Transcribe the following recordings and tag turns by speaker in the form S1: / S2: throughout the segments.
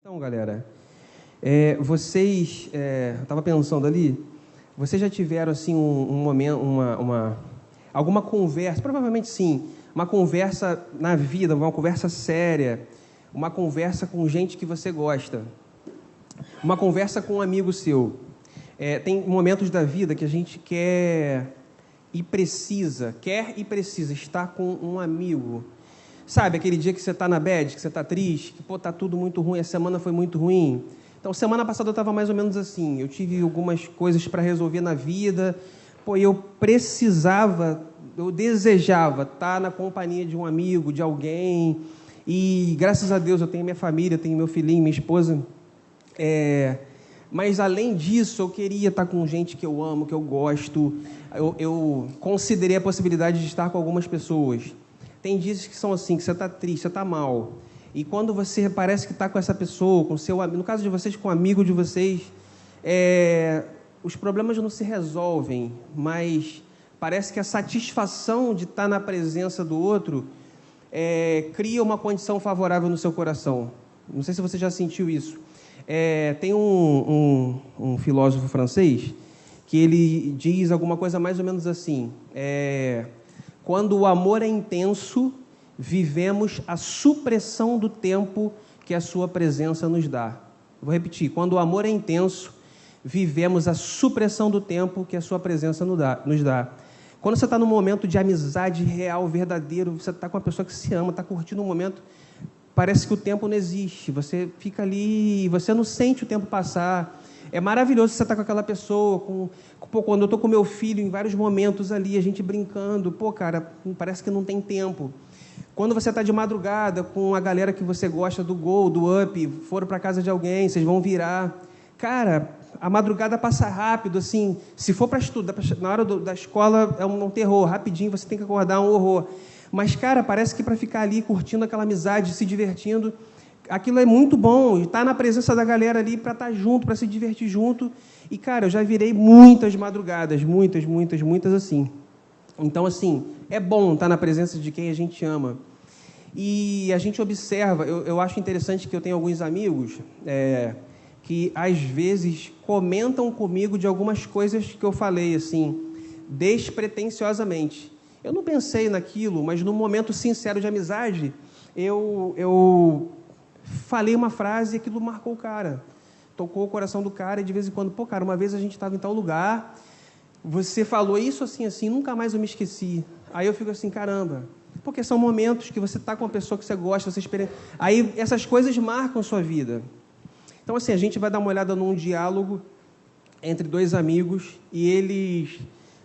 S1: Então, galera, vocês, eu estava pensando ali, vocês já tiveram assim um momento, alguma conversa, provavelmente sim, uma conversa na vida, uma conversa séria, uma conversa com gente que você gosta, uma conversa com um amigo seu. Tem momentos da vida que a gente quer e precisa estar com um amigo. Sabe, aquele dia que você está na bad, que você está triste, que, está tudo muito ruim, a semana foi muito ruim. Então, semana passada eu estava mais ou menos assim, eu tive algumas coisas para resolver na vida, eu desejava estar na companhia de um amigo, de alguém, e graças a Deus eu tenho minha família, tenho meu filhinho, minha esposa, mas além disso eu queria estar com gente que eu amo, que eu gosto, eu considerei a possibilidade de estar com algumas pessoas. Tem dias que são assim, que você está triste, você está mal. E quando você parece que está com essa pessoa, com seu amigo, no caso de vocês, com um amigo de vocês, os problemas não se resolvem, mas parece que a satisfação de estar na presença do outro cria uma condição favorável no seu coração. Não sei se você já sentiu isso. Tem um filósofo francês que ele diz alguma coisa mais ou menos assim... Quando o amor é intenso, vivemos a supressão do tempo que a sua presença nos dá. Vou repetir. Quando o amor é intenso, vivemos a supressão do tempo que a sua presença nos dá. Quando você está num momento de amizade real, verdadeiro, você está com uma pessoa que se ama, está curtindo um momento, parece que o tempo não existe. Você fica ali e você não sente o tempo passar. É maravilhoso você estar com aquela pessoa, quando eu estou com meu filho, em vários momentos ali, a gente brincando, cara, parece que não tem tempo. Quando você está de madrugada com a galera que você gosta do Gol, do Up, foram para casa de alguém, vocês vão virar. Cara, a madrugada passa rápido, assim, se for para estudar, na hora da escola é um terror, rapidinho você tem que acordar, é um horror. Mas, cara, parece que para ficar ali curtindo aquela amizade, se divertindo... Aquilo é muito bom, estar na presença da galera ali para estar junto, para se divertir junto. E, cara, eu já virei muitas madrugadas, muitas assim. Então, assim, é bom estar na presença de quem a gente ama. E a gente observa, eu acho interessante que eu tenho alguns amigos que, às vezes, comentam comigo de algumas coisas que eu falei, assim, despretensiosamente. Eu não pensei naquilo, mas num momento sincero de amizade, eu falei uma frase e aquilo marcou o cara, tocou o coração do cara, e de vez em quando, cara, uma vez a gente estava em tal lugar, você falou isso assim, nunca mais eu me esqueci. Aí eu fico assim, caramba, porque são momentos que você está com uma pessoa que você gosta, aí essas coisas marcam a sua vida. Então, assim, a gente vai dar uma olhada num diálogo entre dois amigos, e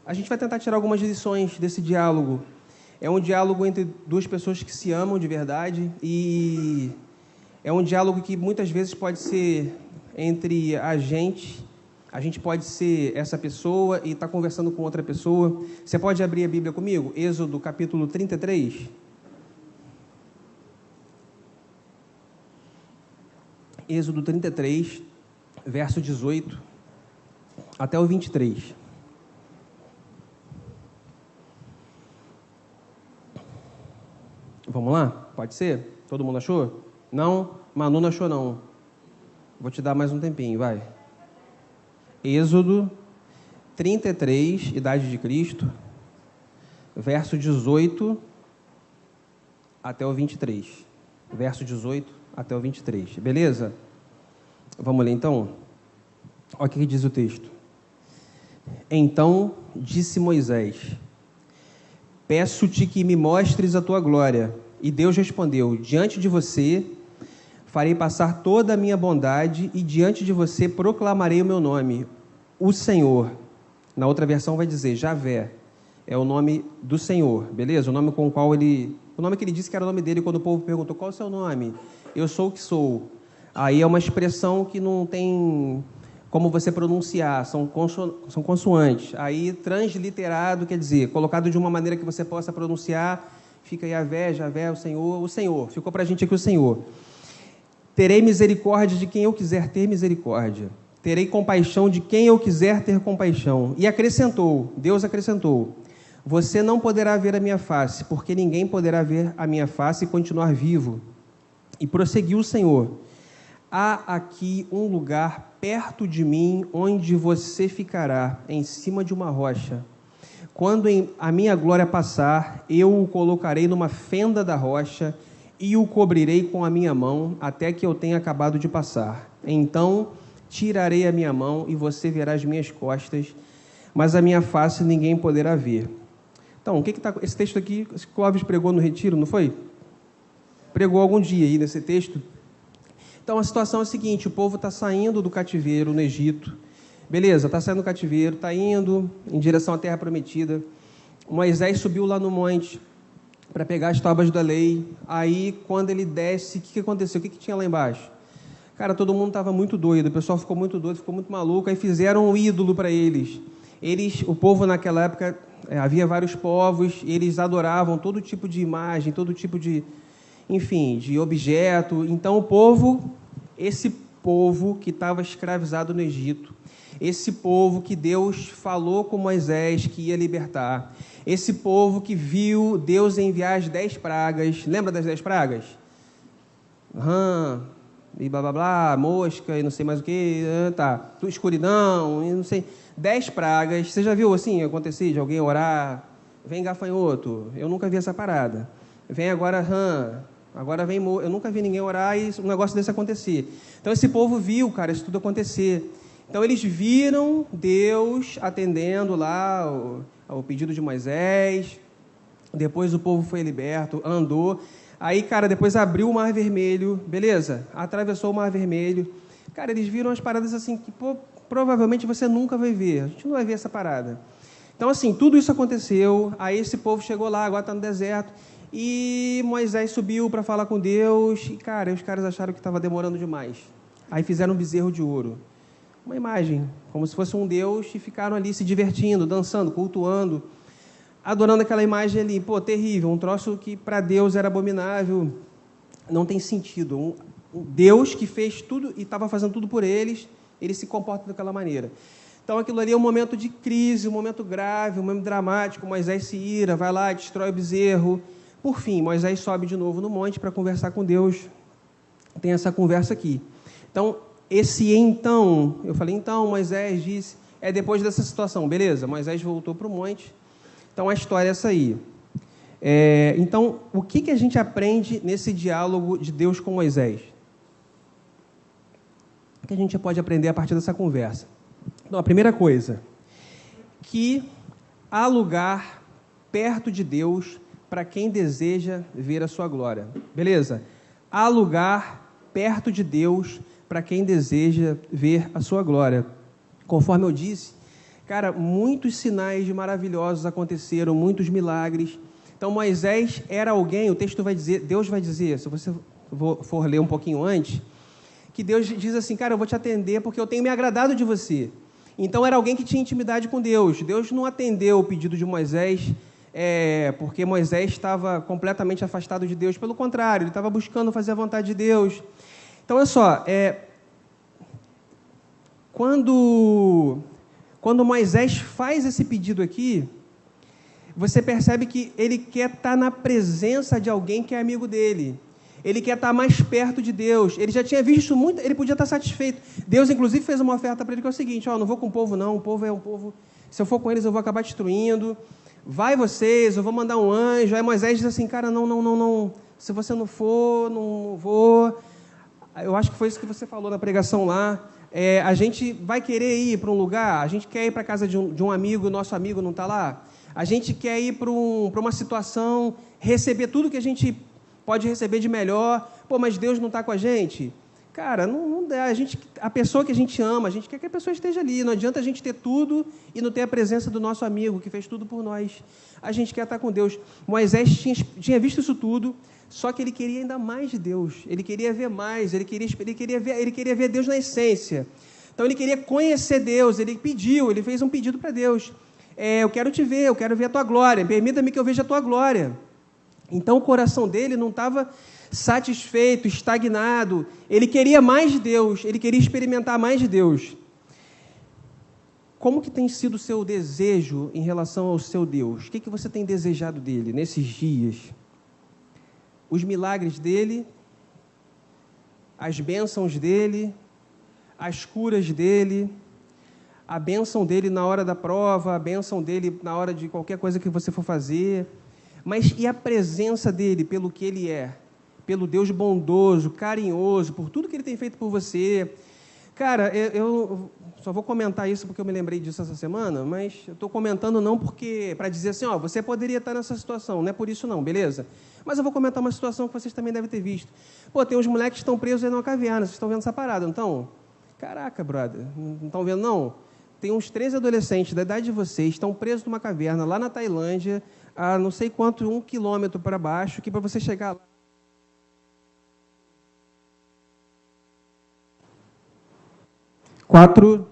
S1: a gente vai tentar tirar algumas lições desse diálogo. É um diálogo entre duas pessoas que se amam de verdade, e é um diálogo que muitas vezes pode ser entre a gente pode ser essa pessoa e estar conversando com outra pessoa. Você pode abrir a Bíblia comigo? Êxodo, capítulo 33. Êxodo 33, verso 18 até o 23. Vamos lá? Pode ser? Todo mundo achou? Não? Manu não achou, não. Vou te dar mais um tempinho, vai. Êxodo 33, Idade de Cristo, verso 18 até o 23. Verso 18 até o 23. Beleza? Vamos ler, então? Olha o que diz o texto. Então disse Moisés: peço-te que me mostres a tua glória. E Deus respondeu: diante de você farei passar toda a minha bondade, e diante de você proclamarei o meu nome, o Senhor. Na outra versão vai dizer Javé, é o nome do Senhor, beleza? O nome com o qual o nome que ele disse que era o nome dele, quando o povo perguntou: qual é o seu nome? Eu sou o que sou. Aí é uma expressão que não tem como você pronunciar, são consoantes. Aí transliterado quer dizer, colocado de uma maneira que você possa pronunciar, fica Javé, o Senhor. Ficou para a gente aqui o Senhor. Terei misericórdia de quem eu quiser ter misericórdia. Terei compaixão de quem eu quiser ter compaixão. E acrescentou, Deus acrescentou: você não poderá ver a minha face, porque ninguém poderá ver a minha face e continuar vivo. E prosseguiu o Senhor: há aqui um lugar perto de mim onde você ficará, em cima de uma rocha. Quando a minha glória passar, eu o colocarei numa fenda da rocha e o cobrirei com a minha mão até que eu tenha acabado de passar. Então tirarei a minha mão e você verá as minhas costas, mas a minha face ninguém poderá ver. Então, o que está esse texto aqui? Clóvis pregou no retiro, não foi? Pregou algum dia aí nesse texto. Então, a situação é a seguinte: o povo está saindo do cativeiro no Egito. Beleza, está saindo do cativeiro, está indo em direção à terra prometida. Moisés subiu lá no monte para pegar as tábuas da lei. Aí, quando ele desce, o que aconteceu? O que tinha lá embaixo? Cara, todo mundo estava muito doido, o pessoal ficou muito doido, ficou muito maluco. Aí fizeram um ídolo para eles. O povo naquela época, havia vários povos, eles adoravam todo tipo de imagem, todo tipo de, enfim, de objeto. Então esse povo que estava escravizado no Egito, esse povo que Deus falou com Moisés que ia libertar, esse povo que viu Deus enviar as 10 pragas, lembra das 10 pragas? E blá blá blá, mosca e não sei mais o que, escuridão, e não sei, 10 pragas. Você já viu assim acontecer de alguém orar, vem gafanhoto? Eu nunca vi essa parada. Vem agora agora vem eu nunca vi ninguém orar e um negócio desse acontecer. Então esse povo viu, cara, isso tudo acontecer. Então eles viram Deus atendendo lá ao pedido de Moisés. Depois o povo foi liberto, andou. Aí, cara, depois abriu o Mar Vermelho, beleza? Atravessou o Mar Vermelho. Cara, eles viram as paradas assim que provavelmente você nunca vai ver. A gente não vai ver essa parada. Então, assim, tudo isso aconteceu. Aí esse povo chegou lá, agora está no deserto. E Moisés subiu para falar com Deus. E, cara, os caras acharam que estava demorando demais. Aí fizeram um bezerro de ouro. Uma imagem, como se fosse um Deus, e ficaram ali se divertindo, dançando, cultuando, adorando aquela imagem ali. Pô, terrível, um troço que para Deus era abominável, não tem sentido. Um Deus que fez tudo e estava fazendo tudo por eles, ele se comporta daquela maneira. Então aquilo ali é um momento de crise, um momento grave, um momento dramático. Moisés se ira, vai lá, destrói o bezerro. Por fim, Moisés sobe de novo no monte para conversar com Deus. Tem essa conversa aqui. Então, eu falei, então, Moisés disse, depois dessa situação, beleza, Moisés voltou para o monte. Então, a história é essa aí. Então, o que a gente aprende nesse diálogo de Deus com Moisés? O que a gente pode aprender a partir dessa conversa? Então, a primeira coisa, que há lugar perto de Deus para quem deseja ver a sua glória. Beleza? Há lugar perto de Deus para quem deseja ver a sua glória. Conforme eu disse, cara, muitos sinais maravilhosos aconteceram, muitos milagres. Então, Moisés era alguém, o texto vai dizer, Deus vai dizer, se você for ler um pouquinho antes, que Deus diz assim, cara, eu vou te atender porque eu tenho me agradado de você. Então, era alguém que tinha intimidade com Deus. Deus não atendeu o pedido de Moisés porque Moisés estava completamente afastado de Deus. Pelo contrário, ele estava buscando fazer a vontade de Deus. Então, olha só, quando Moisés faz esse pedido aqui, você percebe que ele quer estar na presença de alguém que é amigo dele. Ele quer estar mais perto de Deus. Ele já tinha visto muito, ele podia estar satisfeito. Deus, inclusive, fez uma oferta para ele que é o seguinte, não vou com o povo não, o povo é um povo, se eu for com eles eu vou acabar destruindo, vai vocês, eu vou mandar um anjo. Aí Moisés diz assim, cara, não, se você não for, não vou. Eu acho que foi isso que você falou na pregação lá. A gente vai querer ir para um lugar, a gente quer ir para a casa de um amigo, nosso amigo não está lá. A gente quer ir para uma situação, receber tudo que a gente pode receber de melhor. Pô, mas Deus não está com a gente? Cara, não dá. A pessoa que a gente ama, a gente quer que a pessoa esteja ali. Não adianta a gente ter tudo e não ter a presença do nosso amigo, que fez tudo por nós. A gente quer estar com Deus. Moisés tinha visto isso tudo, só que ele queria ainda mais de Deus. Ele queria ver mais, ele queria ver Deus na essência. Então, ele queria conhecer Deus, ele fez um pedido para Deus. Eu quero te ver, eu quero ver a tua glória, permita-me que eu veja a tua glória. Então, o coração dele não estava satisfeito, estagnado. Ele queria mais de Deus, ele queria experimentar mais de Deus. Como que tem sido o seu desejo em relação ao seu Deus? O que você tem desejado dele nesses dias? Os milagres dele, as bênçãos dele, as curas dele, a bênção dele na hora da prova, a bênção dele na hora de qualquer coisa que você for fazer. Mas e a presença dele pelo que ele é? Pelo Deus bondoso, carinhoso, por tudo que ele tem feito por você. Cara, eu só vou comentar isso porque eu me lembrei disso essa semana, mas eu estou comentando não porque para dizer assim, ó, você poderia estar nessa situação, não é por isso não, beleza? Mas eu vou comentar uma situação que vocês também devem ter visto. Pô, tem uns moleques que estão presos aí numa caverna, vocês estão vendo essa parada, então? Caraca, brother, não estão vendo não? Tem uns 13 adolescentes da idade de vocês, estão presos numa caverna lá na Tailândia, a não sei quanto, 1 quilômetro para baixo, que para você chegar lá, 4,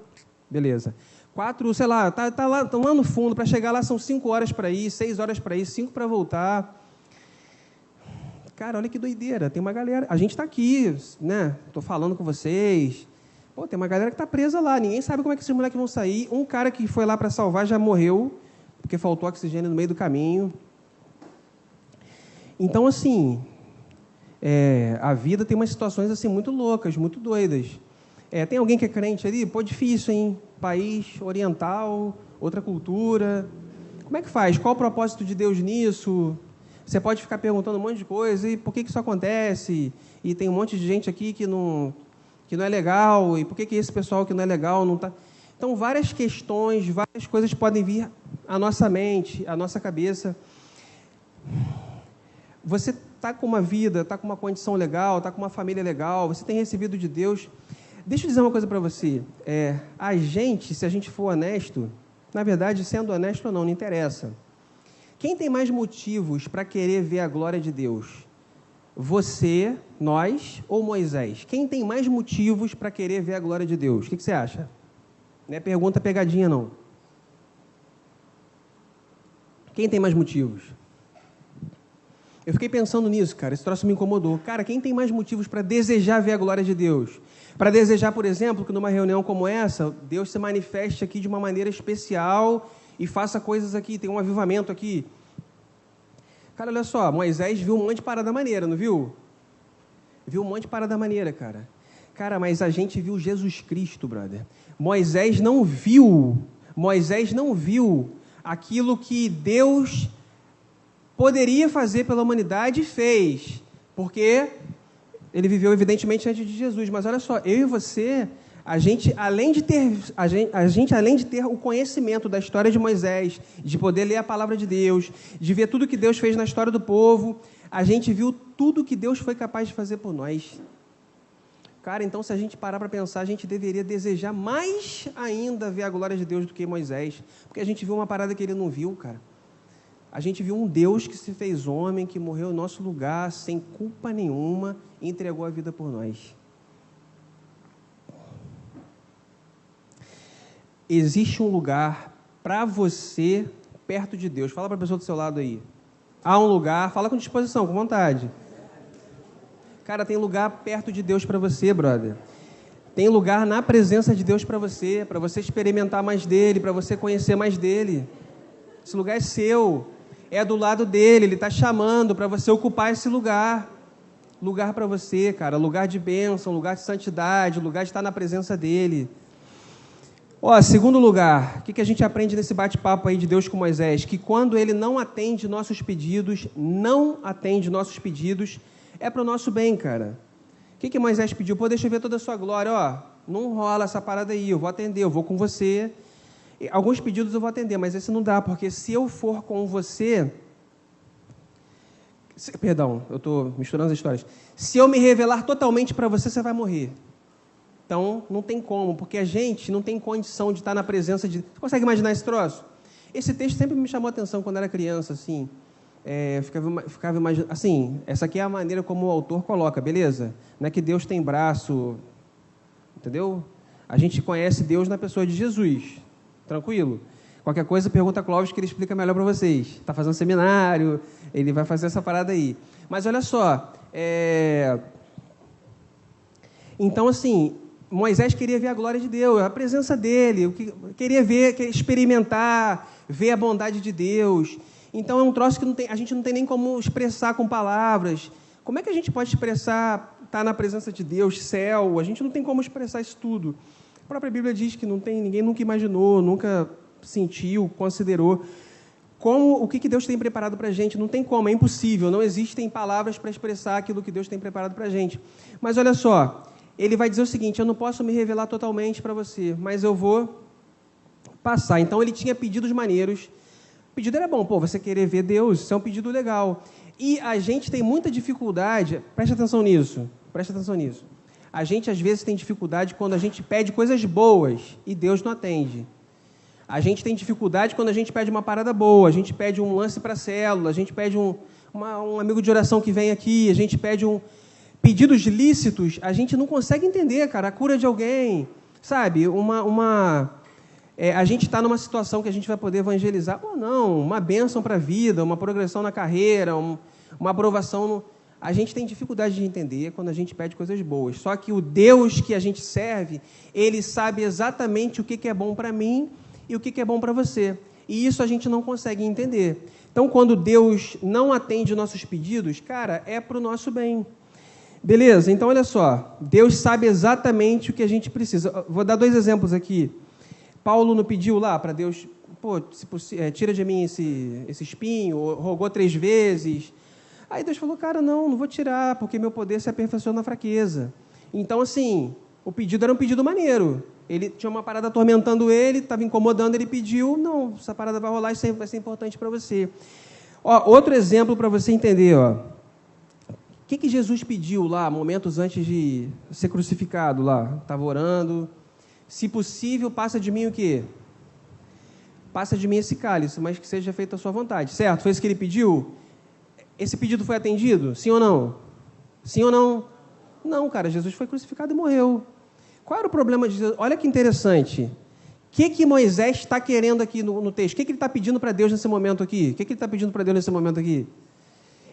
S1: beleza. 4, sei lá, tá lá, estão lá no fundo, para chegar lá são 5 horas para ir, 6 horas para ir, 5 para voltar. Cara, olha que doideira, tem uma galera, a gente está aqui, né, estou falando com vocês, pô, tem uma galera que está presa lá, ninguém sabe como é que esses moleques vão sair, um cara que foi lá para salvar já morreu, porque faltou oxigênio no meio do caminho. Então, assim, a vida tem umas situações assim muito loucas, muito doidas. Tem alguém que é crente ali? Pô, difícil, hein? País oriental, outra cultura. Como é que faz? Qual o propósito de Deus nisso? Você pode ficar perguntando um monte de coisa, e por que isso acontece? E tem um monte de gente aqui que não é legal, e por que esse pessoal que não é legal não está... Então, várias questões, várias coisas podem vir à nossa mente, à nossa cabeça. Você está com uma vida, está com uma condição legal, está com uma família legal, você tem recebido de Deus... Deixa eu dizer uma coisa para você. A gente, se a gente for honesto, na verdade, sendo honesto ou não interessa. Quem tem mais motivos para querer ver a glória de Deus? Você, nós ou Moisés? Quem tem mais motivos para querer ver a glória de Deus? O que você acha? Não é pergunta pegadinha, não. Quem tem mais motivos? Eu fiquei pensando nisso, cara. Esse troço me incomodou. Cara, quem tem mais motivos para desejar ver a glória de Deus? Para desejar, por exemplo, que numa reunião como essa, Deus se manifeste aqui de uma maneira especial e faça coisas aqui, tem um avivamento aqui. Cara, olha só, Moisés viu um monte de parada maneira, não viu? Viu um monte de parada maneira, cara. Cara, mas a gente viu Jesus Cristo, brother. Moisés não viu aquilo que Deus poderia fazer pela humanidade e fez, porque ele viveu evidentemente antes de Jesus. Mas olha só, eu e você, a gente além de ter o conhecimento da história de Moisés, de poder ler a palavra de Deus, de ver tudo que Deus fez na história do povo, a gente viu tudo que Deus foi capaz de fazer por nós. Cara, então se a gente parar para pensar, a gente deveria desejar mais ainda ver a glória de Deus do que Moisés, porque a gente viu uma parada que ele não viu, cara. A gente viu um Deus que se fez homem, que morreu no nosso lugar, sem culpa nenhuma, e entregou a vida por nós. Existe um lugar para você perto de Deus. Fala para a pessoa do seu lado aí. Há um lugar, fala com disposição, com vontade. Cara, tem lugar perto de Deus para você, brother. Tem lugar na presença de Deus para você experimentar mais dele, para você conhecer mais dele. Esse lugar é seu. É do lado dele, ele está chamando para você ocupar esse lugar. Lugar para você, cara, lugar de bênção, lugar de santidade, lugar de estar na presença dele. Segundo lugar, o que a gente aprende nesse bate-papo aí de Deus com Moisés? Que quando ele não atende nossos pedidos, é para o nosso bem, cara. O que Moisés pediu? Deixa eu ver toda a sua glória, não rola essa parada aí, eu vou atender, eu vou com você. Alguns pedidos eu vou atender, mas esse não dá, porque se eu for com você... Perdão, eu estou misturando as histórias. Se eu me revelar totalmente para você, você vai morrer. Então, não tem como, porque a gente não tem condição de estar na presença de... Você consegue imaginar esse troço? Esse texto sempre me chamou a atenção quando era criança, assim. Ficava imaginando... Assim, essa aqui é a maneira como o autor coloca, beleza? Não é que Deus tem braço, entendeu? A gente conhece Deus na pessoa de Jesus. Tranquilo? Qualquer coisa, pergunta a Clóvis que ele explica melhor para vocês. Está fazendo seminário, ele vai fazer essa parada aí. Mas olha só, então assim, Moisés queria ver a glória de Deus, a presença dele, queria experimentar, ver a bondade de Deus. Então é um troço que a gente não tem nem como expressar com palavras. Como é que a gente pode expressar estar na presença de Deus, céu, a gente não tem como expressar isso tudo. A própria Bíblia diz que ninguém nunca imaginou, nunca sentiu, considerou o que Deus tem preparado para a gente. Não tem como, é impossível, não existem palavras para expressar aquilo que Deus tem preparado para a gente. Mas olha só, ele vai dizer o seguinte: eu não posso me revelar totalmente para você, mas eu vou passar. Então ele tinha pedidos maneiros. O pedido era bom, você querer ver Deus, isso é um pedido legal. E a gente tem muita dificuldade, preste atenção nisso. A gente, às vezes, tem dificuldade quando a gente pede coisas boas e Deus não atende. A gente tem dificuldade quando a gente pede uma parada boa, a gente pede um lance para a célula, a gente pede um amigo de oração que vem aqui, a gente pede pedidos lícitos, a gente não consegue entender, cara, a cura de alguém, sabe? A gente está numa situação que a gente vai poder evangelizar, ou não, uma bênção para a vida, uma progressão na carreira, uma aprovação. A gente tem dificuldade de entender quando a gente pede coisas boas. Só que o Deus que a gente serve, Ele sabe exatamente o que é bom para mim e o que é bom para você. E isso a gente não consegue entender. Então, quando Deus não atende nossos pedidos, cara, é para o nosso bem. Beleza? Então, olha só. Deus sabe exatamente o que a gente precisa. Vou dar 2 exemplos aqui. Paulo não pediu lá para Deus, tira de mim esse espinho, rogou 3 vezes. Aí Deus falou, cara, não vou tirar, porque meu poder se aperfeiçoa na fraqueza. Então, assim, o pedido era um pedido maneiro. Ele tinha uma parada atormentando ele, estava incomodando, ele pediu, não, essa parada vai rolar, isso vai ser importante para você. Outro exemplo para você entender, O que Jesus pediu lá, momentos antes de ser crucificado lá? Estava orando. Se possível, passa de mim o quê? Passa de mim esse cálice, mas que seja feita a sua vontade, certo? Foi isso que ele pediu? Esse pedido foi atendido? Sim ou não? Sim ou não? Não, cara, Jesus foi crucificado e morreu. Qual era o problema de Jesus? Olha que interessante. O que Moisés está querendo aqui no texto? O que ele está pedindo para Deus nesse momento aqui? O que ele está pedindo para Deus nesse momento aqui?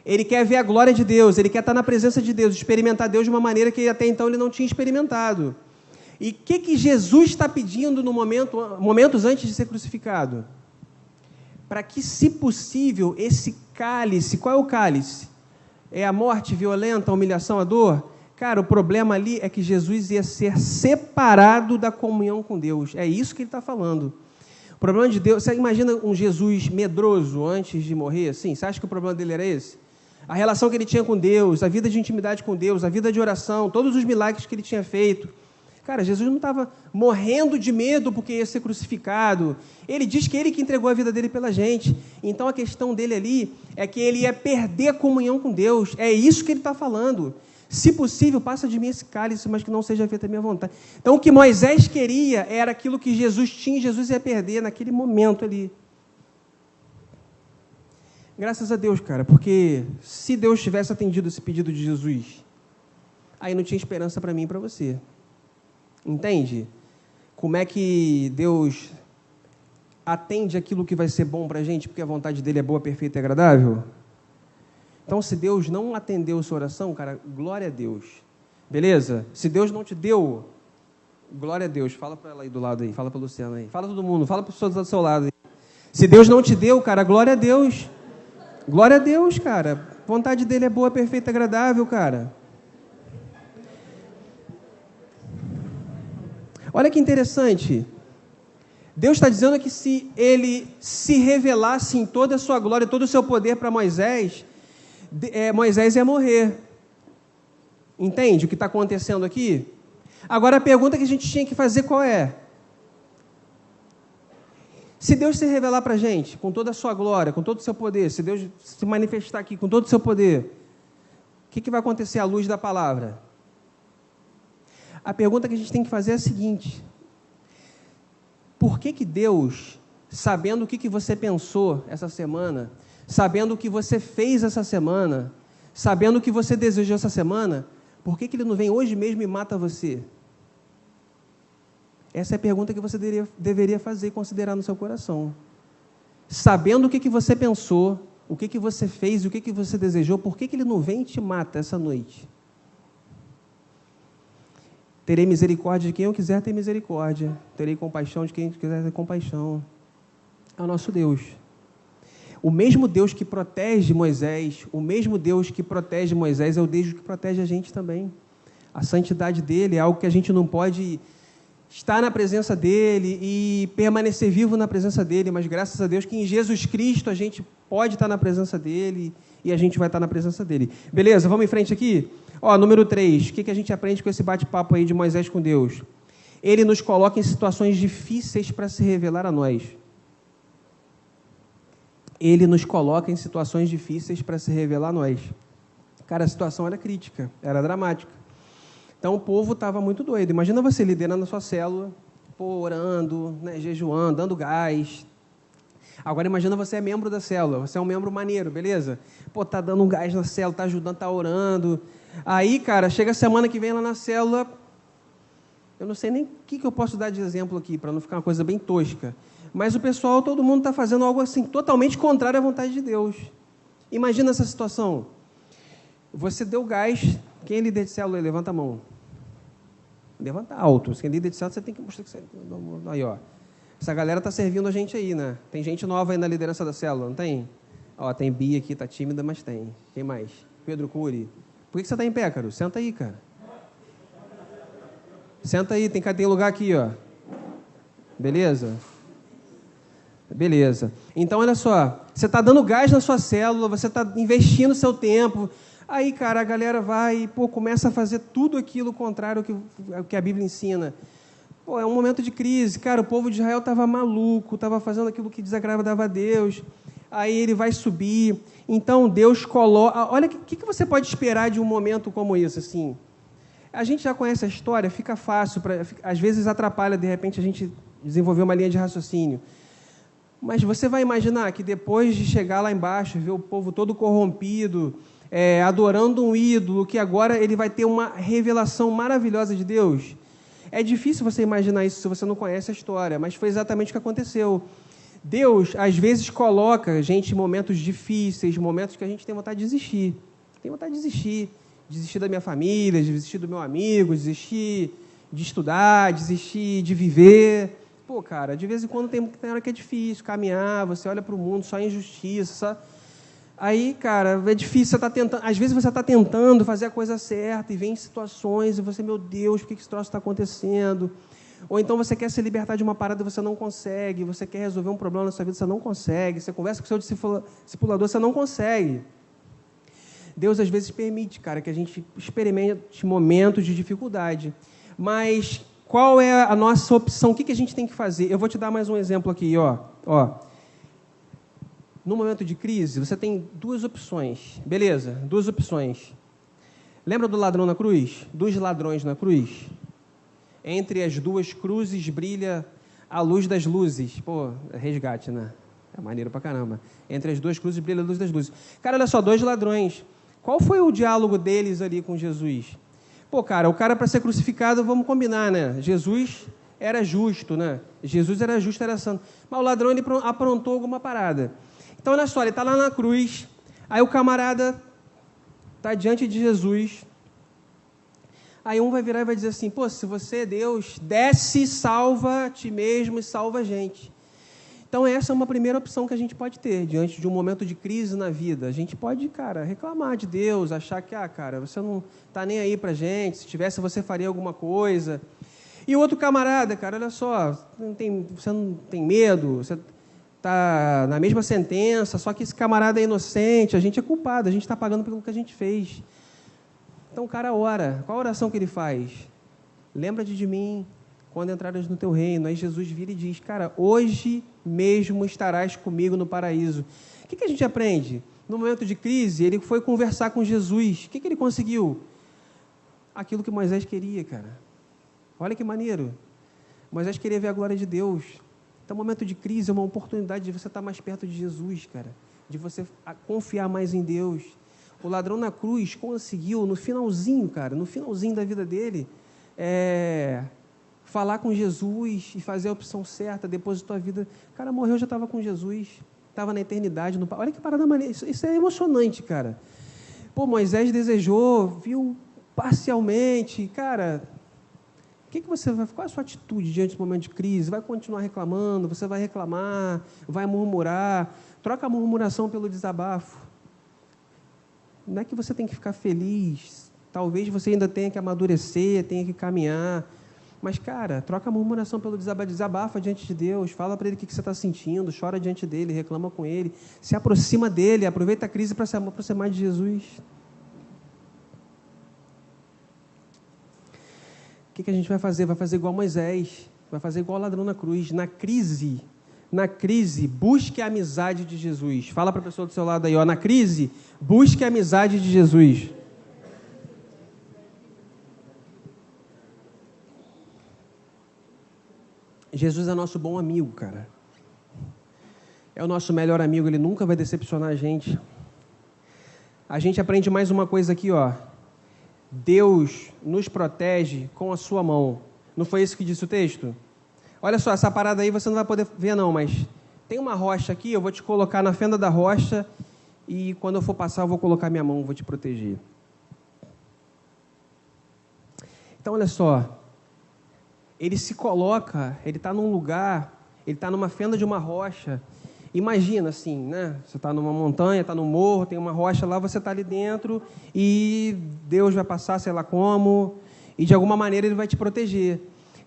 S1: Ele quer ver a glória de Deus, ele quer estar na presença de Deus, experimentar Deus de uma maneira que até então ele não tinha experimentado. E o que Jesus está pedindo no momentos antes de ser crucificado? Para que, se possível, esse cálice, qual é o cálice? É a morte violenta, a humilhação, a dor? Cara, o problema ali é que Jesus ia ser separado da comunhão com Deus. É isso que ele está falando. O problema de Deus, você imagina um Jesus medroso antes de morrer? Assim, você acha que o problema dele era esse? A relação que ele tinha com Deus, a vida de intimidade com Deus, a vida de oração, todos os milagres que ele tinha feito. Cara, Jesus não estava morrendo de medo porque ia ser crucificado. Ele diz que ele que entregou a vida dele pela gente. Então, a questão dele ali é que ele ia perder a comunhão com Deus. É isso que ele está falando. Se possível, passa de mim esse cálice, mas que não seja feita a minha vontade. Então, o que Moisés queria era aquilo que Jesus tinha e Jesus ia perder naquele momento ali. Graças a Deus, cara, porque se Deus tivesse atendido esse pedido de Jesus, aí não tinha esperança para mim e para você. Entende? Como é que Deus atende aquilo que vai ser bom para a gente, porque a vontade dele é boa, perfeita e agradável? Então, se Deus não atendeu a sua oração, cara, glória a Deus. Beleza? Se Deus não te deu, glória a Deus. Fala para ela aí do lado aí, fala para a Luciana aí. Fala todo mundo, fala para as pessoas do seu lado aí. Se Deus não te deu, cara, glória a Deus. Glória a Deus, cara. A vontade dele é boa, perfeita e agradável, cara. Olha que interessante. Deus está dizendo que se ele se revelasse em toda a sua glória, todo o seu poder para Moisés, Moisés ia morrer. Entende o que está acontecendo aqui? Agora a pergunta que a gente tinha que fazer qual é? Se Deus se revelar para a gente com toda a sua glória, com todo o seu poder, se Deus se manifestar aqui com todo o seu poder, o que vai acontecer à luz da palavra? A pergunta que a gente tem que fazer é a seguinte: por que Deus, sabendo o que você pensou essa semana, sabendo o que você fez essa semana, sabendo o que você desejou essa semana, por que Ele não vem hoje mesmo e mata você? Essa é a pergunta que você deveria fazer e considerar no seu coração. Sabendo o que você pensou, o que você fez e o que você desejou, por que Ele não vem e te mata essa noite? Terei misericórdia de quem eu quiser ter misericórdia. Terei compaixão de quem quiser ter compaixão. É o nosso Deus. O mesmo Deus que protege Moisés, é o Deus que protege a gente também. A santidade dele é algo que a gente não pode estar na presença dele e permanecer vivo na presença dele, mas graças a Deus que em Jesus Cristo a gente pode estar na presença dele e a gente vai estar na presença dele. Beleza? Vamos em frente aqui? Número 3. O que a gente aprende com esse bate-papo aí de Moisés com Deus? Ele nos coloca em situações difíceis para se revelar a nós. Ele nos coloca em situações difíceis para se revelar a nós. Cara, a situação era crítica, era dramática. Então, o povo estava muito doido. Imagina você liderando a sua célula, orando, né, jejuando, dando gás. Agora, imagina você é membro da célula, você é um membro maneiro, beleza? Tá dando um gás na célula, tá ajudando, tá orando. Aí, cara, chega a semana que vem lá na célula, eu não sei nem o que eu posso dar de exemplo aqui, para não ficar uma coisa bem tosca. Mas o pessoal, todo mundo está fazendo algo assim, totalmente contrário à vontade de Deus. Imagina essa situação. Você deu gás, quem é líder de célula? Levanta a mão. Levanta alto. Se é líder de célula, você tem que mostrar que você... Aí, ó. Essa galera está servindo a gente aí, né? Tem gente nova aí na liderança da célula, não tem? Ó, tem Bia aqui, tá tímida, mas tem. Quem mais? Pedro Cury. Por que você está em pé, cara? Senta aí, cara. Senta aí, tem lugar aqui, ó. Beleza? Beleza. Então, olha só. Você está dando gás na sua célula, você está investindo seu tempo. Aí, cara, a galera vai e, começa a fazer tudo aquilo contrário ao que a Bíblia ensina. É um momento de crise. Cara, o povo de Israel estava maluco, estava fazendo aquilo que desagradava a Deus. Aí ele vai subir. Então, Deus coloca... Olha, o que você pode esperar de um momento como esse, assim? A gente já conhece a história, fica fácil. Às vezes atrapalha, de repente, a gente desenvolver uma linha de raciocínio. Mas você vai imaginar que depois de chegar lá embaixo, ver o povo todo corrompido, adorando um ídolo, que agora ele vai ter uma revelação maravilhosa de Deus. É difícil você imaginar isso se você não conhece a história, mas foi exatamente o que aconteceu. Deus, às vezes, coloca a gente em momentos difíceis, momentos que a gente tem vontade de desistir. Tem vontade de desistir. Desistir da minha família, desistir do meu amigo, desistir de estudar, desistir de viver. Cara, de vez em quando tem hora que é difícil caminhar, você olha para o mundo, só injustiça. Aí, cara, é difícil, você tá tentando, às vezes você está tentando fazer a coisa certa e vem situações e você, meu Deus, por que esse troço está acontecendo? Ou então você quer se libertar de uma parada e você não consegue, você quer resolver um problema na sua vida, você não consegue, você conversa com o seu discipulador, você não consegue. Deus, às vezes, permite, cara, que a gente experimente momentos de dificuldade. Mas qual é a nossa opção? O que a gente tem que fazer? Eu vou te dar mais um exemplo aqui, ó. No momento de crise, você tem duas opções. Beleza, duas opções. Lembra do ladrão na cruz? Dos ladrões na cruz? Entre as duas cruzes brilha a luz das luzes. Resgate, né? É maneiro pra caramba. Entre as duas cruzes brilha a luz das luzes. Cara, olha só, dois ladrões. Qual foi o diálogo deles ali com Jesus? Cara, o cara para ser crucificado, vamos combinar, né? Jesus era justo, né? Jesus era justo, era santo. Mas o ladrão, ele aprontou alguma parada. Então, olha só, ele está lá na cruz, aí o camarada está diante de Jesus, aí um vai virar e vai dizer assim, se você é Deus, desce, salva a ti mesmo e salva a gente. Então, essa é uma primeira opção que a gente pode ter, diante de um momento de crise na vida. A gente pode, cara, reclamar de Deus, achar que, cara, você não está nem aí para a gente, se tivesse, você faria alguma coisa. E o outro camarada, cara, olha só, você não tem medo, você está na mesma sentença, só que esse camarada é inocente, a gente é culpado, a gente está pagando pelo que a gente fez. Então o cara ora. Qual a oração que ele faz? Lembra-te de mim quando entrares no teu reino. Aí Jesus vira e diz, cara, hoje mesmo estarás comigo no paraíso. O que a gente aprende? No momento de crise, ele foi conversar com Jesus. O que ele conseguiu? Aquilo que Moisés queria, cara. Olha que maneiro. Moisés queria ver a glória de Deus. Então, o momento de crise é uma oportunidade de você estar mais perto de Jesus, cara. De você confiar mais em Deus. O ladrão na cruz conseguiu, no finalzinho, cara, no finalzinho da vida dele, falar com Jesus e fazer a opção certa, depositou a vida. O cara morreu, já estava com Jesus, estava na eternidade. Olha que parada maneira. Isso é emocionante, cara. Moisés desejou, viu parcialmente, cara. Qual é a sua atitude diante do momento de crise? Vai continuar reclamando? Você vai reclamar? Vai murmurar? Troca a murmuração pelo desabafo. Não é que você tem que ficar feliz, Talvez você ainda tenha que amadurecer, tenha que caminhar. Mas, cara, troca a murmuração pelo desabafa diante de Deus, fala para Ele o que você está sentindo, chora diante dEle, reclama com Ele, se aproxima dEle, aproveita a crise para se aproximar de Jesus. O que a gente vai fazer? Vai fazer igual Moisés, vai fazer igual o ladrão na cruz. Na crise, busque a amizade de Jesus. Fala para a pessoa do seu lado aí, ó, na crise, busque a amizade de Jesus. Jesus é nosso bom amigo, cara. É o nosso melhor amigo, Ele nunca vai decepcionar a gente. A gente aprende mais uma coisa aqui, ó. Deus nos protege com a sua mão. Não foi isso que disse o texto? Olha só, essa parada aí você não vai poder ver não, mas tem uma rocha aqui, eu vou te colocar na fenda da rocha e quando eu for passar eu vou colocar minha mão, vou te proteger. Então, olha só. Ele se coloca, ele está num lugar, ele está numa fenda de uma rocha. Imagina assim, né? Você está numa montanha, está no morro, tem uma rocha lá, você está ali dentro e Deus vai passar, sei lá como, e de alguma maneira Ele vai te proteger.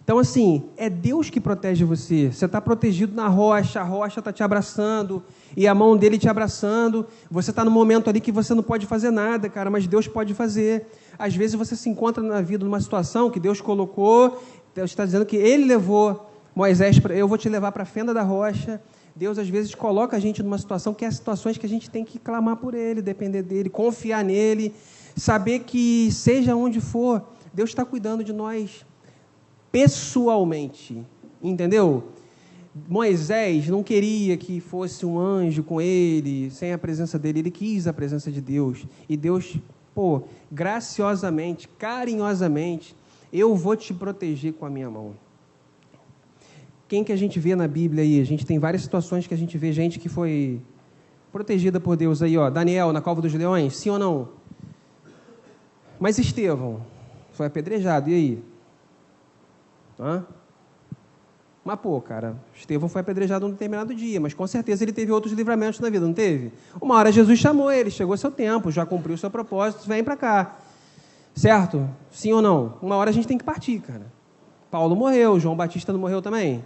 S1: Então, assim, é Deus que protege você. Você está protegido na rocha, a rocha está te abraçando e a mão dele te abraçando. Você está num momento ali que você não pode fazer nada, cara, mas Deus pode fazer. Às vezes você se encontra na vida numa situação que Deus colocou. Deus está dizendo que Ele levou Moisés, eu vou te levar para a fenda da rocha. Deus, às vezes, coloca a gente numa situação que é situações que a gente tem que clamar por Ele, depender dEle, confiar nele, saber que, seja onde for, Deus está cuidando de nós pessoalmente, entendeu? Moisés não queria que fosse um anjo com ele, sem a presença dele, ele quis a presença de Deus. E Deus, graciosamente, carinhosamente, eu vou te proteger com a minha mão. Quem que a gente vê na Bíblia aí? A gente tem várias situações que a gente vê gente que foi protegida por Deus aí, ó. Daniel, na cova dos leões, sim ou não? Mas Estevão foi apedrejado, e aí? Mas, cara, Estevão foi apedrejado num determinado dia, mas com certeza ele teve outros livramentos na vida, não teve? Uma hora Jesus chamou ele, chegou seu tempo, já cumpriu o seu propósito, vem para cá. Certo? Sim ou não? Uma hora a gente tem que partir, cara. Paulo morreu, João Batista não morreu também?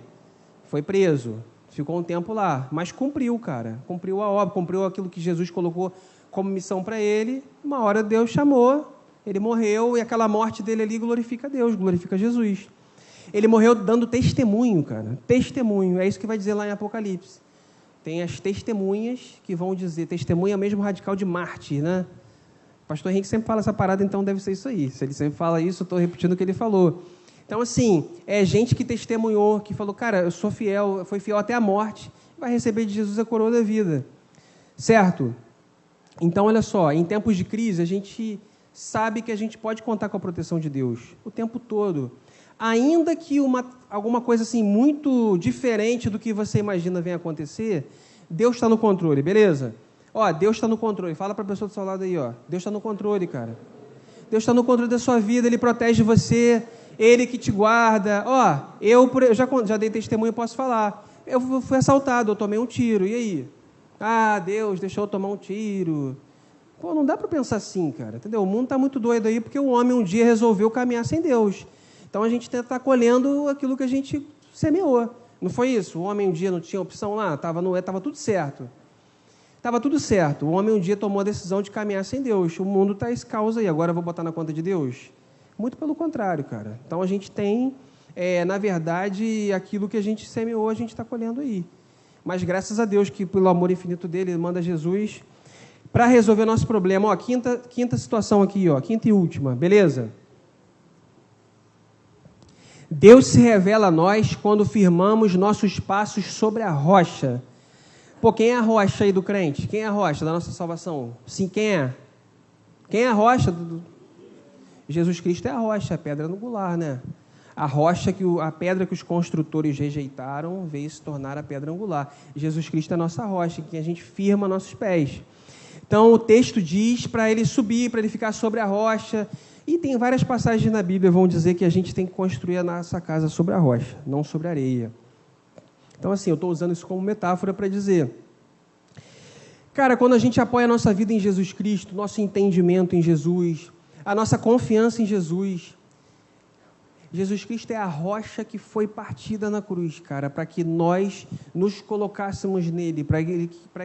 S1: Foi preso, ficou um tempo lá, mas cumpriu, cara. Cumpriu a obra, cumpriu aquilo que Jesus colocou como missão para ele. Uma hora Deus chamou, ele morreu e aquela morte dele ali glorifica Deus, glorifica Jesus. Ele morreu dando testemunho, cara. Testemunho, é isso que vai dizer lá em Apocalipse. Tem as testemunhas que vão dizer, testemunha mesmo radical de mártir, né? O pastor Henrique sempre fala essa parada, então deve ser isso aí. Se ele sempre fala isso, eu estou repetindo o que ele falou. Então, assim, é gente que testemunhou, que falou, cara, eu sou fiel, foi fiel até a morte, vai receber de Jesus a coroa da vida. Certo? Então, olha só, em tempos de crise, a gente sabe que a gente pode contar com a proteção de Deus o tempo todo. Ainda que alguma coisa assim muito diferente do que você imagina venha acontecer, Deus está no controle, beleza? Ó, Deus está no controle. Fala para a pessoa do seu lado aí, ó. Deus está no controle, cara. Deus está no controle da sua vida, Ele protege você, Ele que te guarda. Ó, eu já dei testemunho, posso falar. Eu fui assaltado, eu tomei um tiro, e aí? Ah, Deus deixou eu tomar um tiro. Pô, não dá para pensar assim, cara, entendeu? O mundo está muito doido aí, porque o homem um dia resolveu caminhar sem Deus. Então a gente está colhendo aquilo que a gente semeou. Não foi isso? O homem um dia não tinha opção lá, estava tudo certo. Estava tudo certo. O homem um dia tomou a decisão de caminhar sem Deus. O mundo está esse caos aí. Agora eu vou botar na conta de Deus? Muito pelo contrário, cara. Então a gente tem, na verdade, aquilo que a gente semeou, a gente está colhendo aí. Mas graças a Deus que, pelo amor infinito dele, Ele manda Jesus para resolver nosso problema. Ó, quinta situação aqui, ó, quinta e última, beleza? Deus se revela a nós quando firmamos nossos passos sobre a rocha. Pô, quem é a rocha aí do crente? Quem é a rocha da nossa salvação? Sim, quem é? Quem é a rocha? Jesus Cristo é a rocha, a pedra angular, né? A rocha, a pedra que os construtores rejeitaram, veio se tornar a pedra angular. Jesus Cristo é a nossa rocha, em que a gente firma nossos pés. Então, o texto diz para ele subir, para ele ficar sobre a rocha. E tem várias passagens na Bíblia que vão dizer que a gente tem que construir a nossa casa sobre a rocha, não sobre a areia. Então, assim, eu estou usando isso como metáfora para dizer. Cara, quando a gente apoia a nossa vida em Jesus Cristo, nosso entendimento em Jesus, a nossa confiança em Jesus. Jesus Cristo é a rocha que foi partida na cruz, cara, para que nós nos colocássemos nele, para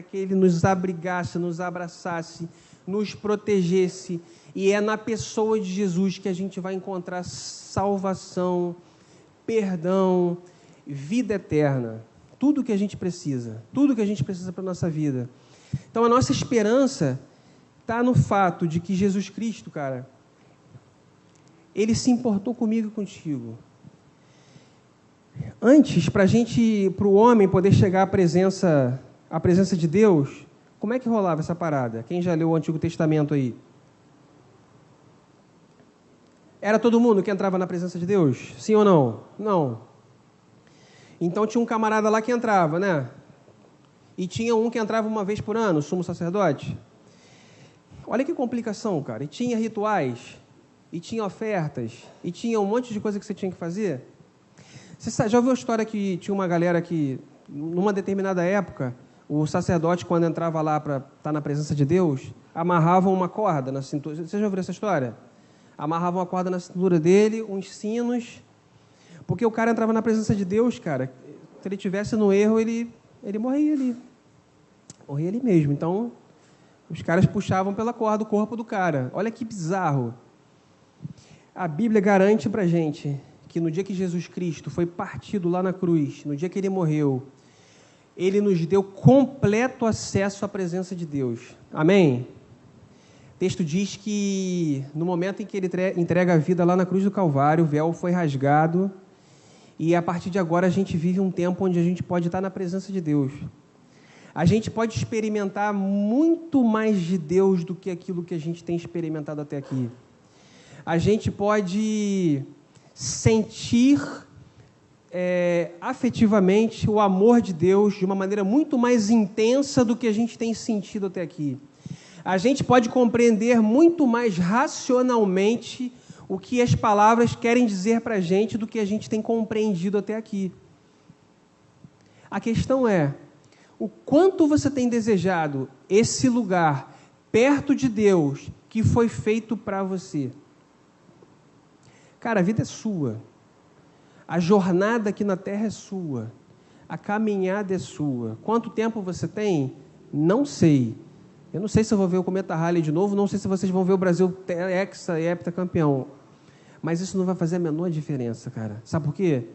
S1: que ele nos abrigasse, nos abraçasse, nos protegesse. E é na pessoa de Jesus que a gente vai encontrar salvação, perdão, vida eterna. Tudo que a gente precisa para a nossa vida. Então, a nossa esperança está no fato de que Jesus Cristo, cara, ele se importou comigo e contigo. Antes, para o homem poder chegar à presença de Deus, como é que rolava essa parada? Quem já leu o Antigo Testamento aí? Era todo mundo que entrava na presença de Deus? Sim ou não? Não. Então tinha um camarada lá que entrava, né? E tinha um que entrava uma vez por ano, o sumo sacerdote. Olha que complicação, cara. E tinha rituais, e tinha ofertas, e tinha um monte de coisa que você tinha que fazer. Você já ouviu a história que tinha uma galera que, numa determinada época, o sacerdote, quando entrava lá para estar na presença de Deus, amarravam uma corda na cintura. Você já ouviu essa história? Amarravam uma corda na cintura dele, uns sinos, porque o cara entrava na presença de Deus, cara, se ele tivesse no erro, ele morria ali. Morria ali mesmo. Então, os caras puxavam pela corda o corpo do cara. Olha que bizarro. A Bíblia garante para a gente que no dia que Jesus Cristo foi partido lá na cruz, no dia que ele morreu, ele nos deu completo acesso à presença de Deus. Amém? O texto diz que no momento em que ele entrega a vida lá na cruz do Calvário, o véu foi rasgado e a partir de agora a gente vive um tempo onde a gente pode estar na presença de Deus. A gente pode experimentar muito mais de Deus do que aquilo que a gente tem experimentado até aqui. A gente pode sentir afetivamente o amor de Deus de uma maneira muito mais intensa do que a gente tem sentido até aqui. A gente pode compreender muito mais racionalmente o que as palavras querem dizer para a gente do que a gente tem compreendido até aqui. A questão é, o quanto você tem desejado esse lugar perto de Deus que foi feito para você? Cara, a vida é sua. A jornada aqui na Terra é sua. A caminhada é sua. Quanto tempo você tem? Não sei. Eu não sei se eu vou ver o Cometa Halley de novo, não sei se vocês vão ver o Brasil hexa e heptacampeão. Mas isso não vai fazer a menor diferença, cara. Sabe por quê?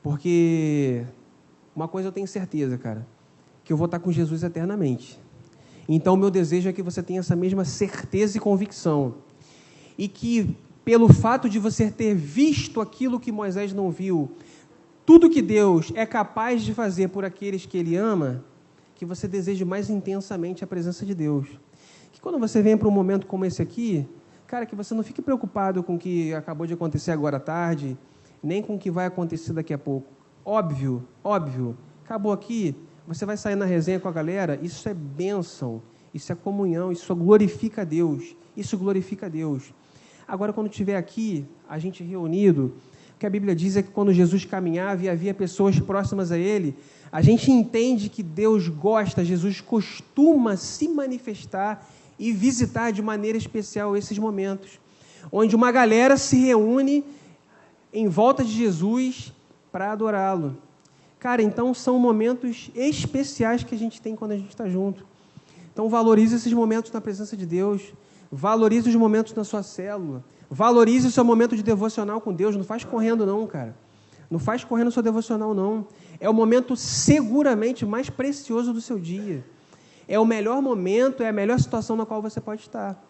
S1: Porque uma coisa eu tenho certeza, cara, que eu vou estar com Jesus eternamente. Então, o meu desejo é que você tenha essa mesma certeza e convicção. E que, pelo fato de você ter visto aquilo que Moisés não viu, tudo que Deus é capaz de fazer por aqueles que Ele ama, que você deseje mais intensamente a presença de Deus. Que quando você vem para um momento como esse aqui, cara, que você não fique preocupado com o que acabou de acontecer agora à tarde, nem com o que vai acontecer daqui a pouco. Óbvio, acabou aqui, você vai sair na resenha com a galera, isso é bênção, isso é comunhão, isso glorifica a Deus, Agora, quando estiver aqui, a gente reunido, o que a Bíblia diz é que quando Jesus caminhava e havia pessoas próximas a Ele, a gente entende que Deus gosta, Jesus costuma se manifestar e visitar de maneira especial esses momentos, onde uma galera se reúne em volta de Jesus para adorá-lo. Cara, então são momentos especiais que a gente tem quando a gente está junto. Então valorize esses momentos na presença de Deus, valorize os momentos na sua célula, valorize o seu momento de devocional com Deus, não faz correndo não, cara. Não faz correndo o seu devocional não. É o momento seguramente mais precioso do seu dia. É o melhor momento, é a melhor situação na qual você pode estar.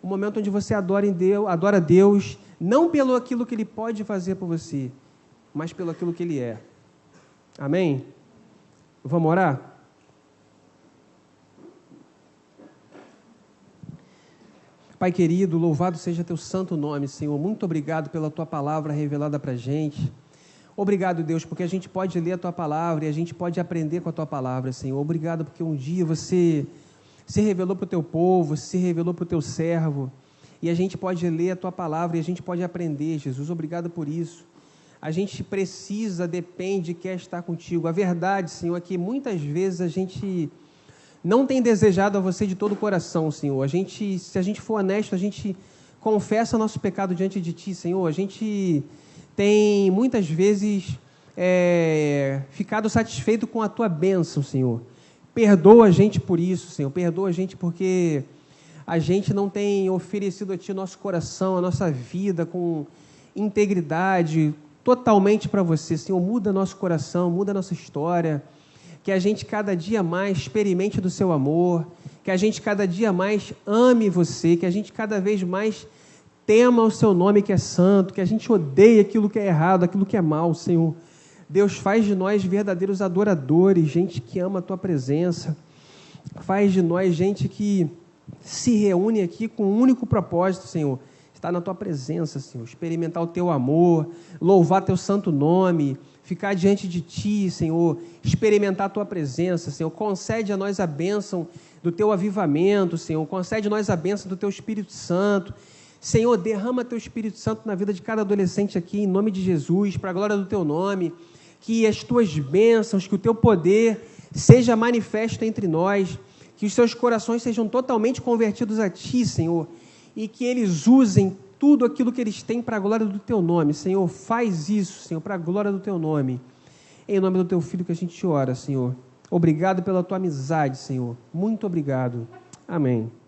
S1: O momento onde você adora a Deus, não pelo aquilo que Ele pode fazer por você, mas pelo aquilo que Ele é. Amém? Vamos orar? Pai querido, louvado seja Teu santo nome, Senhor. Muito obrigado pela Tua palavra revelada para a gente. Obrigado, Deus, porque a gente pode ler a Tua palavra e a gente pode aprender com a Tua palavra, Senhor. Obrigado porque um dia você se revelou para o Teu povo, se revelou para o Teu servo, e a gente pode ler a Tua palavra e a gente pode aprender, Jesus. Obrigado por isso. A gente precisa, depende, quer estar contigo. A verdade, Senhor, é que muitas vezes a gente não tem desejado a Você de todo o coração, Senhor. Se a gente for honesto, a gente confessa nosso pecado diante de Ti, Senhor. A gente tem, muitas vezes, ficado satisfeito com a Tua bênção, Senhor. Perdoa a gente por isso, Senhor. Perdoa a gente porque a gente não tem oferecido a Ti nosso coração, a nossa vida com integridade, totalmente para Você. Senhor, muda nosso coração, muda nossa história, que a gente cada dia mais experimente do Seu amor, que a gente cada dia mais ame Você, que a gente cada vez mais tema o Seu nome que é santo, que a gente odeie aquilo que é errado, aquilo que é mal, Senhor. Deus, faz de nós verdadeiros adoradores, gente que ama a Tua presença, faz de nós gente que se reúne aqui com um único propósito, Senhor, estar na Tua presença, Senhor, experimentar o Teu amor, louvar Teu santo nome, ficar diante de Ti, Senhor, experimentar a Tua presença, Senhor. Concede a nós a bênção do Teu avivamento, Senhor. Concede a nós a bênção do Teu Espírito Santo. Senhor, derrama Teu Espírito Santo na vida de cada adolescente aqui, em nome de Jesus, para a glória do Teu nome. Que as Tuas bênçãos, que o Teu poder seja manifesto entre nós, que os seus corações sejam totalmente convertidos a Ti, Senhor, e que eles usem tudo aquilo que eles têm para a glória do Teu nome. Senhor, faz isso, Senhor, para a glória do Teu nome. Em nome do Teu Filho que a gente ora, Senhor. Obrigado pela Tua amizade, Senhor. Muito obrigado. Amém.